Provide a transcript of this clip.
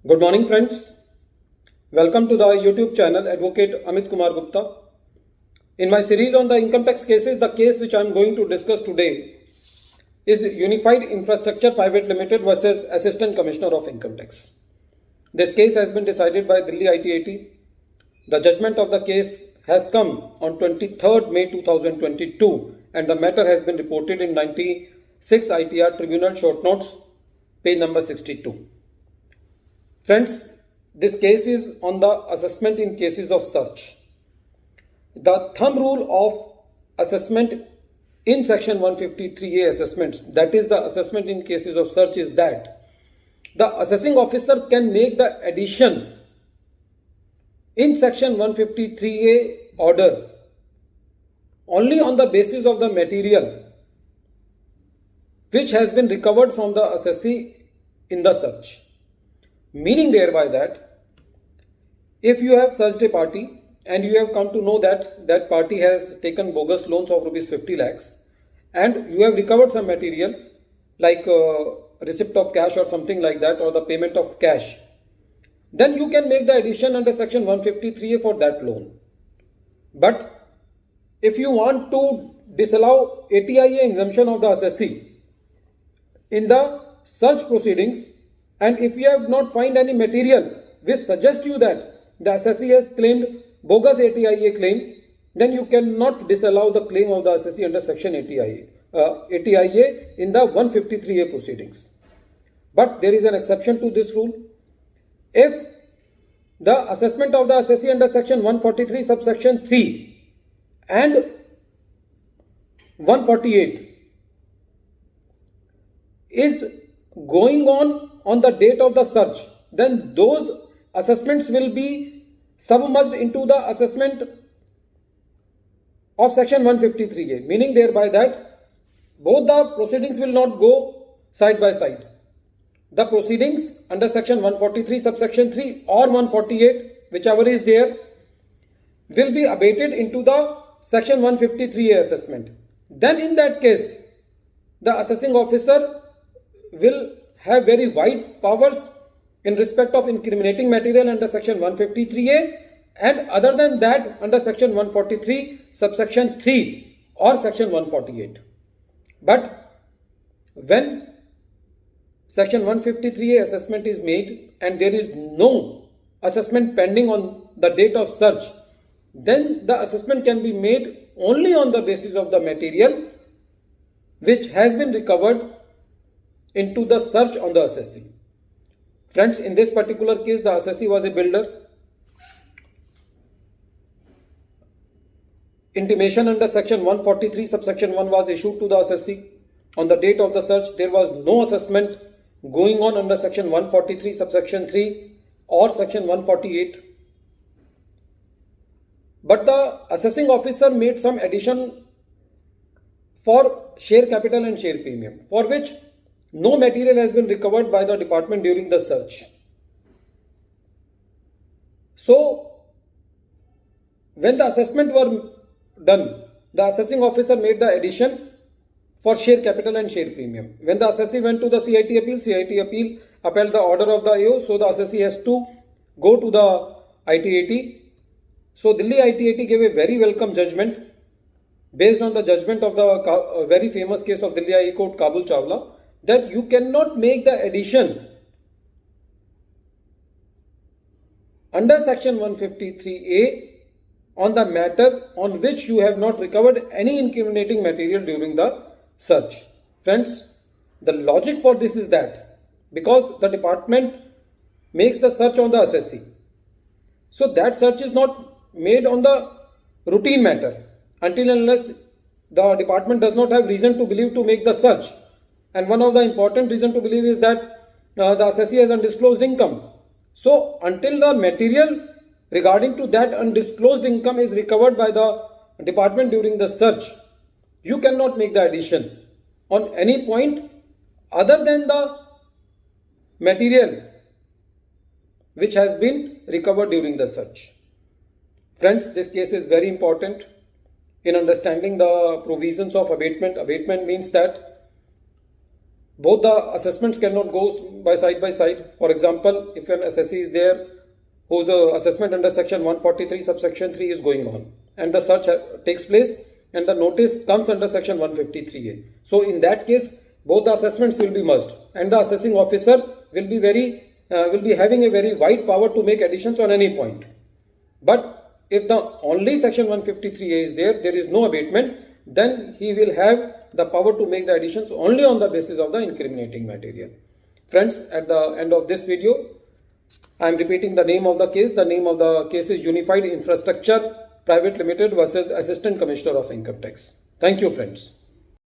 Good morning, friends. Welcome to the YouTube channel Advocate Amit Kumar Gupta. In my series on the income tax cases, the case which I am going to discuss today is Unified Infrastructure Private Limited versus Assistant Commissioner of Income Tax. This case has been decided by Delhi ITAT. The judgment of the case has come on 23rd May 2022 and the matter has been reported in 96 ITR Tribunal Short Notes, page number 62. Friends, this case is on the assessment in cases of search. The thumb rule of assessment in section 153A assessments, that is the assessment in cases of search, is that the assessing officer can make the addition in section 153A order only on the basis of the material which has been recovered from the assessee in the search. Meaning thereby that if you have searched a party and you have come to know that that party has taken bogus loans of rupees 50 lakhs and you have recovered some material like receipt of cash or something like that, or the payment of cash, then you can make the addition under section 153A for that loan. But if you want to disallow ATIA exemption of the assessee in the search proceedings, and if you have not find any material which suggests you that the assessee has claimed bogus ATIA claim, then you cannot disallow the claim of the assessee under section ATIA in the 153A proceedings. But there is an exception to this rule. If the assessment of the assessee under section 143 subsection 3 and 148 is going on the date of the search, then those assessments will be submerged into the assessment of section 153A, meaning thereby that both the proceedings will not go side by side. The proceedings under section 143 subsection 3 or 148, whichever is there, will be abated into the section 153A assessment. Then in that case, the assessing officer will have very wide powers in respect of incriminating material under section 153A, and other than that under section 143 subsection 3 or section 148. But when section 153A assessment is made and there is no assessment pending on the date of search, then the assessment can be made only on the basis of the material which has been recovered into the search on the assessee. Friends, in this particular case, the assessee was a builder. Intimation under section 143 subsection 1 was issued to the assessee. On the date of the search, there was no assessment going on under section 143 subsection 3 or section 148. But the assessing officer made some addition for share capital and share premium, for which no material has been recovered by the department during the search. So, when the assessment were done, the assessing officer made the addition for share capital and share premium. When the assessee went to the CIT appeal upheld the order of the AO, so the assessee has to go to the ITAT. So, Delhi ITAT gave a very welcome judgment based on the judgment of the very famous case of Delhi High Court Kabul Chawla, that you cannot make the addition under section 153A on the matter on which you have not recovered any incriminating material during the search. Friends, the logic for this is that because the department makes the search on the assessee, so that search is not made on the routine matter until unless the department does not have reason to believe to make the search. And one of the important reasons to believe is that the assessee has undisclosed income. So, until the material regarding to that undisclosed income is recovered by the department during the search, you cannot make the addition on any point other than the material which has been recovered during the search. Friends, this case is very important in understanding the provisions of abatement. Abatement means that both the assessments cannot go by side. For example, if an assessee is there whose assessment under section 143 subsection 3 is going on and the search takes place and the notice comes under section 153A. So in that case, both the assessments will be merged and the assessing officer will be having a very wide power to make additions on any point. But if the only section 153A is there, there is no abatement, then he will have the power to make the additions only on the basis of the incriminating material. Friends, at the end of this video, I am repeating the name of the case. The name of the case is Unified Infrastructure Private Limited versus Assistant Commissioner of Income Tax. Thank you, friends.